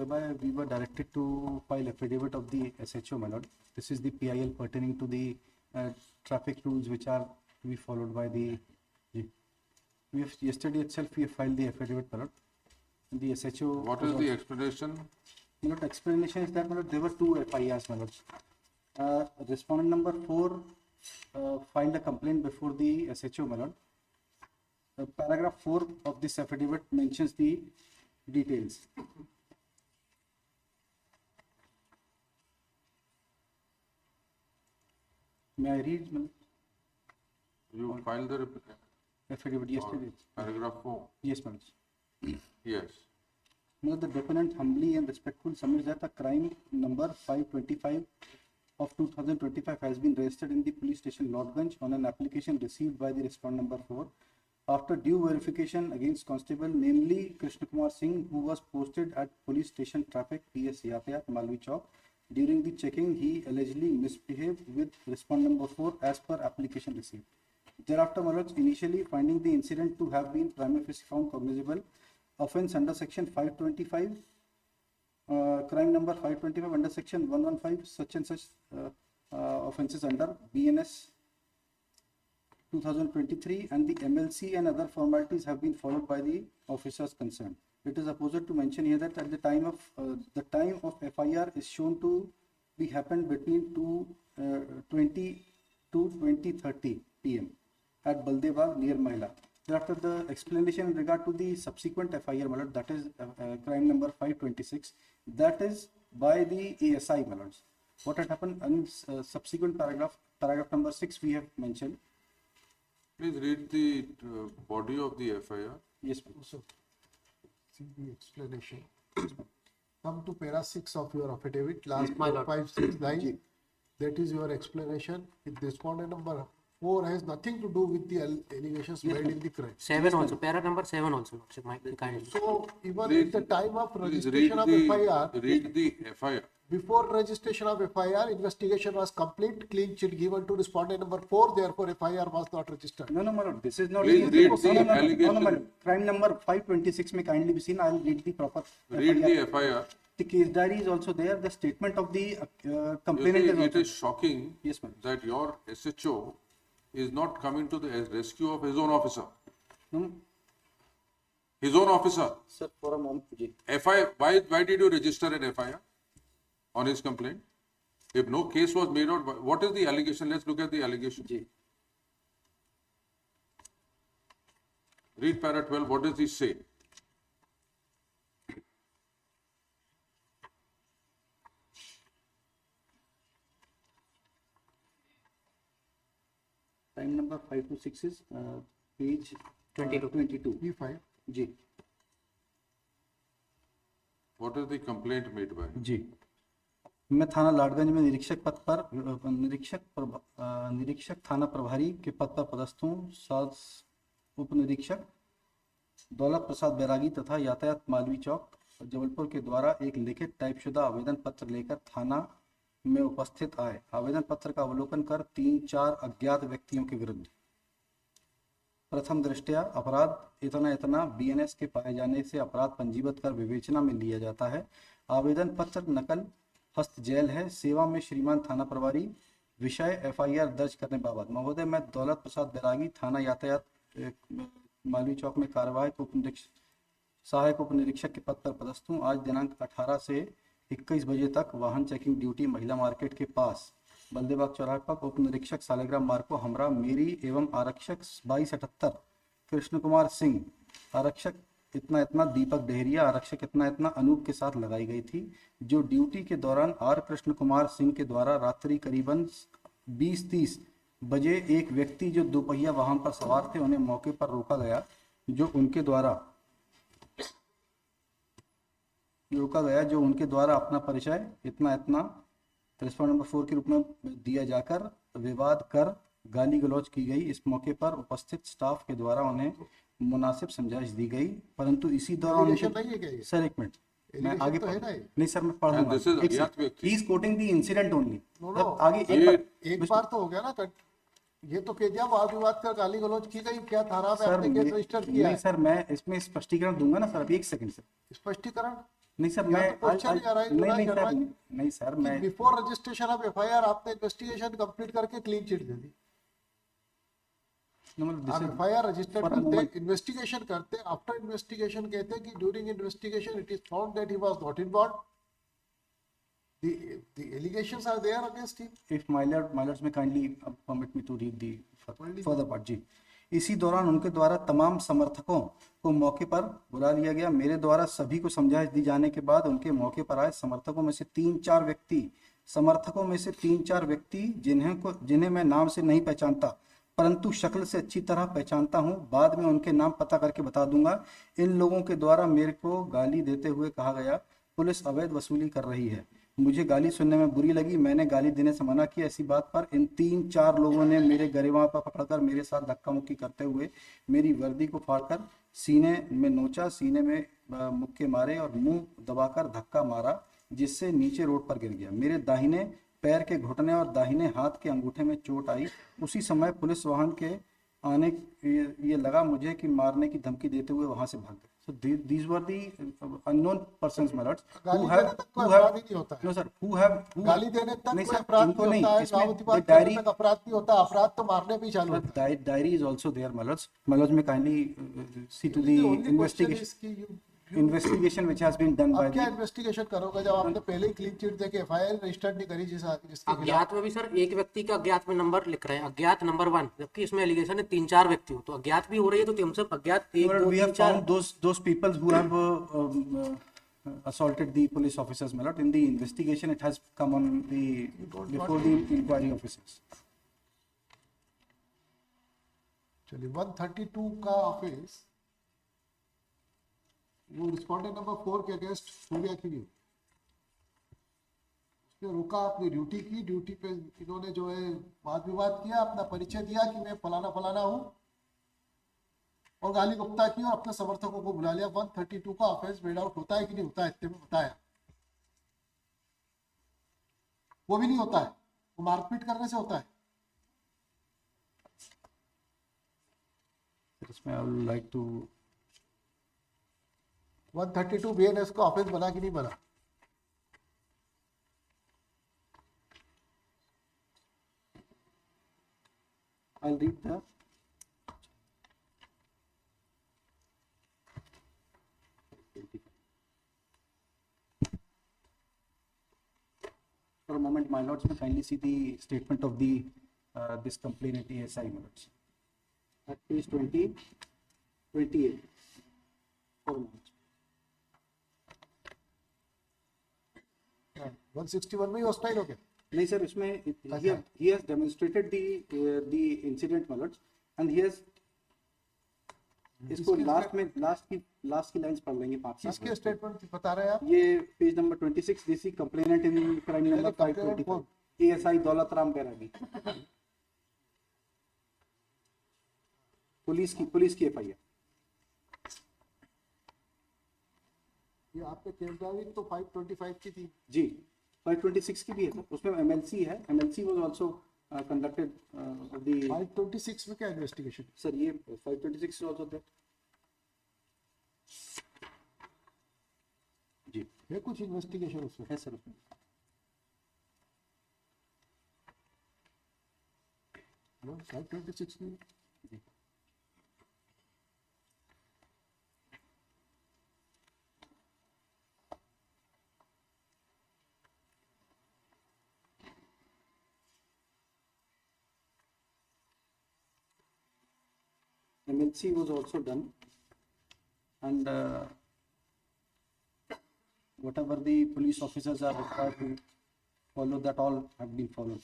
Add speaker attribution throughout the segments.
Speaker 1: whereby we were directed to file affidavit of the SHO, my lord. This is the PIL pertaining to the traffic rules which are to be followed by the. We have yesterday itself we have filed the affidavit, my lord. The SHO.
Speaker 2: What is the explanation?
Speaker 1: My lord, explanation is that, my lord, there were two FIRs, my lord. Respondent number 4 filed a complaint before the SHO, my lord. Paragraph 4 of this affidavit mentions the details. May I read, my lord?
Speaker 2: You filed the
Speaker 1: Affidavit yesterday.
Speaker 2: paragraph 4.
Speaker 1: Yes, my lord.
Speaker 2: Yes.
Speaker 1: Now, the deponent humbly and respectfully submits that a crime number 525 of 2025 has been registered in the police station Lordganj on an application received by the respondent number 4. After due verification against constable, namely Krishna Kumar Singh, who was posted at police station traffic PS Yatayat, Malvi Chowk. During the checking, he allegedly misbehaved with respondent number 4 as per application received. Thereafter, my lords, initially finding the incident to have been prima facie found cognizable, offence under section 525, crime number 525 under section 115, such and such offences under BNS 2023, and the MLC and other formalities have been followed by the officers concerned. It is opposite to mention here that at the time of FIR is shown to be happened between 2:20 to 20:30 p.m. at Baldebagh near Mahila. Thereafter, the explanation in regard to the subsequent FIR, my lord, that is crime number 526, that is by the ASI, my lords. What had happened in subsequent paragraph number 6 we have mentioned.
Speaker 2: Please read the body of the FIR.
Speaker 1: Yes, ma'am.
Speaker 3: So, see the explanation. Come to para 6 of your affidavit, last 4, 5, 6 lines. That is your explanation. If respondent number 4 has nothing to do with the allegations made in the crime.
Speaker 4: 7 also, para number 7 also.
Speaker 3: So, even at the time of
Speaker 2: Please
Speaker 3: registration of FIR,
Speaker 2: read the FIR.
Speaker 3: before registration of FIR, investigation was complete, clean sheet given to respondent number 4, therefore FIR was not registered.
Speaker 1: No, my lord, this is not.
Speaker 2: Please read the allegation.
Speaker 1: No, my lord. Crime number 526 may kindly be seen. I will read the proper.
Speaker 2: Read the FIR.
Speaker 1: The case diary is also there. The statement of the
Speaker 2: You
Speaker 1: complainant
Speaker 2: see,
Speaker 1: is
Speaker 2: it
Speaker 1: also.
Speaker 2: is shocking
Speaker 1: Yes, ma'am.
Speaker 2: that your SHO is not coming to the rescue of his own officer.
Speaker 1: No,
Speaker 2: His own officer.
Speaker 1: sir, for a moment. Ji.
Speaker 2: FIR, why did you register an FIR on his complaint? If no case was made out, what is the allegation? Let's look at the allegation.
Speaker 1: Ji.
Speaker 2: Read para 12. What does he say?
Speaker 1: Time number 526 is page
Speaker 4: 22.
Speaker 1: 22.
Speaker 3: P5.
Speaker 1: Ji.
Speaker 2: What is the complaint made by?
Speaker 1: जी मैं थाना लाडगंज में निरीक्षक पद पर निरीक्षक थाना प्रभारी के पद पर पदस्थ हूँ। साथ उप निरीक्षक दौलत प्रसाद बैरागी तथा यातायात मालवी चौक जबलपुर के द्वारा एक लिखित टाइपशुदा आवेदन पत्र लेकर थाना में उपस्थित आए। आवेदन पत्र का अवलोकन कर 3-4 अज्ञात व्यक्तियों के विरुद्ध प्रथम दृष्टया अपराध इतना BNS के पाए जाने से अपराध पंजीबद्ध कर विवेचना में लिया जाता है। आवेदन पत्र नकल हस्त जेल है। सेवा में श्रीमान थाना प्रभारी। विषय FIR दर्ज करने बाबत। महोदय, मैं दौलत प्रसाद बैरागी थाना यातायात मालवी चौक में कार्यवाहक सहायक उप निरीक्षक के पद पर पदस्थ हूँ। आज दिनांक 18 से 21 बजे तक वाहन चेकिंग ड्यूटी महिला मार्केट के पास बल्देबाग चौराहे पर उप निरीक्षक सालिग्राम मार्को हमरा मेरी एवं आरक्षक 2278 कृष्ण कुमार सिंह, आरक्षक इतना दीपक डेहरिया, आरक्षक इतना अनूप के साथ लगाई गई थी, जो ड्यूटी के दौरान आर कृष्ण कुमार सिंह के द्वारा रात्रि करीबन 20-30 बजे एक व्यक्ति जो दोपहिया वाहन पर सवार थे उन्हें मौके पर रोका गया, जो उनके द्वारा अपना परिचय इतना रेस्पोंडेंट नंबर 4 के रूप में दिया जाकर विवाद कर गाली गलौज की गई। इस मौके पर उपस्थित स्टाफ के द्वारा उन्हें मुनासिब समझाइश दी गई, परंतु इसी दौरान सर एक मिनट मैं आगे नहीं सर मैं पढ़ूंगा। He is coating the incident only. आगे
Speaker 3: एक बार तो हो गया ना, ये तो क्या वाद विवाद कर गाली गलौज की गई, क्या थाना में आपने केस रजिस्टर किया?
Speaker 1: नहीं सर, मैं इसमें स्पष्टीकरण दूंगा ना सर। अभी एक सेकंड सर।
Speaker 3: स्पष्टीकरण
Speaker 1: नहीं सर,
Speaker 3: या
Speaker 1: मैं
Speaker 3: तो क्वेश्चन
Speaker 1: नहीं नहीं सर, नहीं सर, मैं
Speaker 3: बिफोर रजिस्ट्रेशन ऑफ एफआईआर आपने इन्वेस्टिगेशन कंप्लीट करके क्लीन चिट दे दी।
Speaker 1: मतलब
Speaker 3: आप
Speaker 1: this
Speaker 3: FIR registered
Speaker 1: for a
Speaker 3: करते,
Speaker 1: moment.
Speaker 3: इन्वेस्टिगेशन करते, आफ्टर इन्वेस्टिगेशन कहते हैं कि during investigation it is found that he was not involved, the allegations are there against him.
Speaker 1: If my lords may kindly permit me to read the further part जी। इसी दौरान उनके द्वारा तमाम समर्थकों को मौके पर बुला लिया गया। मेरे द्वारा सभी को समझाइश दी जाने के बाद उनके मौके पर आए समर्थकों में से 3-4 व्यक्ति जिन्हें मैं नाम से नहीं पहचानता परंतु शक्ल से अच्छी तरह पहचानता हूं, बाद में उनके नाम पता करके बता दूंगा। इन लोगों के द्वारा मेरे को गाली देते हुए कहा गया पुलिस अवैध वसूली कर रही है। मुझे गाली सुनने में बुरी लगी, मैंने गाली देने से मना किया। इसी बात पर इन 3-4 लोगों ने मेरे गरिमा पर पकड़कर मेरे साथ धक्का मुक्की करते हुए मेरी वर्दी को फाड़कर सीने में नोचा, सीने में मुक्के मारे और मुंह दबाकर धक्का मारा जिससे नीचे रोड पर गिर गया। मेरे दाहिने पैर के घुटने और दाहिने हाथ के अंगूठे में चोट आई। उसी समय पुलिस वाहन के आने ये लगा मुझे कि मारने की धमकी देते हुए वहां से भाग गए। So these were the unknown persons, my lords,
Speaker 3: गाली देने तक कोई अपराध ही नहीं होता है।
Speaker 1: no sir, who
Speaker 3: गाली देने तक
Speaker 1: नहीं
Speaker 3: कोई
Speaker 1: सर,
Speaker 3: अपराध
Speaker 1: इनको
Speaker 3: नहीं
Speaker 1: नहीं,
Speaker 3: होता है,
Speaker 1: इसमें
Speaker 3: गावती बात
Speaker 1: डायरी
Speaker 3: करने तक अपराध नहीं होता, अपराध तो मारने पे ही चालू होता है।
Speaker 1: diary is also there, my lords. My lords may kindly see to the
Speaker 3: The only question is कि
Speaker 1: investigation which has been done by
Speaker 3: आप क्या
Speaker 1: the
Speaker 3: इन्वेस्टिगेशन करोगे जब आपने पहले ही क्लीन चिट देके एफआईआर रजिस्टर्ड नहीं करी जिसके खिलाफ?
Speaker 4: अज्ञात में भी सर एक व्यक्ति का अज्ञात में नंबर लिख रहे हैं, अज्ञात नंबर 1, जबकि इसमें एलिगेशन है 3-4 व्यक्ति हो, तो अज्ञात भी हो रही है, तो हम सब अज्ञात 1
Speaker 1: Lord,
Speaker 4: 2
Speaker 1: we
Speaker 4: 3
Speaker 1: have
Speaker 4: 4
Speaker 1: found those people who have assaulted the police officers, my lord. In the investigation, it has come on the before the inquiry officers.
Speaker 3: चलिए 132 का ऑफिस वो रिस्पोंडेंट नंबर 4 के अगेंस्ट हो गया कि नहीं? उसने रोका, अपनी ड्यूटी की, ड्यूटी पे इन्होंने जो है वाद विवाद किया, अपना परिचय दिया कि मैं फलाना फलाना हूं और गाली गुप्ता की और अपने समर्थकों को बुला लिया। 132 का ऑफेंस मेड आउट होता है कि नहीं होता है? इतने में बताया वो भी नहीं होता है, वो मारपीट करने से होता है।
Speaker 1: इसमें I would like to
Speaker 3: 132 BNS का ऑफेंस बना कि नहीं बना?
Speaker 1: I'll read the for a moment, my lords, may kindly see the statement of the this complainant ASI, my lords. At page 28. For a moment.
Speaker 3: 161 में ही hostile हो गया।
Speaker 1: नहीं sir, इसमें he has demonstrated the incident, my lords, and he has इसको last की lines पढ़ लेंगे 5-7।
Speaker 3: किसके स्टेटमेंट बता रहे हैं आप?
Speaker 1: ये page number 26, DC complainant in crime number 525 ASI Daulat Ram Bairagi, police की एफआईआर।
Speaker 3: ये आपके केस ड्राइविंग तो 525 की थी
Speaker 1: जी, 526 की भी है सर, उसमें एमएलसी है, MLC was also conducted of the
Speaker 3: 526 में क्या इन्वेस्टिगेशन?
Speaker 1: सर ये 526 इज आल्सो देयर जी,
Speaker 3: है कुछ इन्वेस्टिगेशन उसमें?
Speaker 1: है सर उसमें।
Speaker 3: 526 की
Speaker 1: MLC was also done, and whatever the police officers are required to follow, that all have been followed.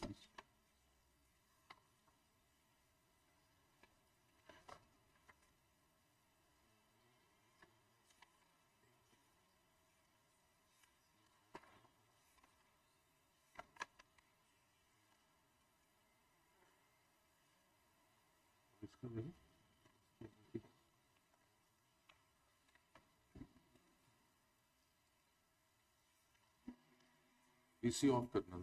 Speaker 2: PC of करना।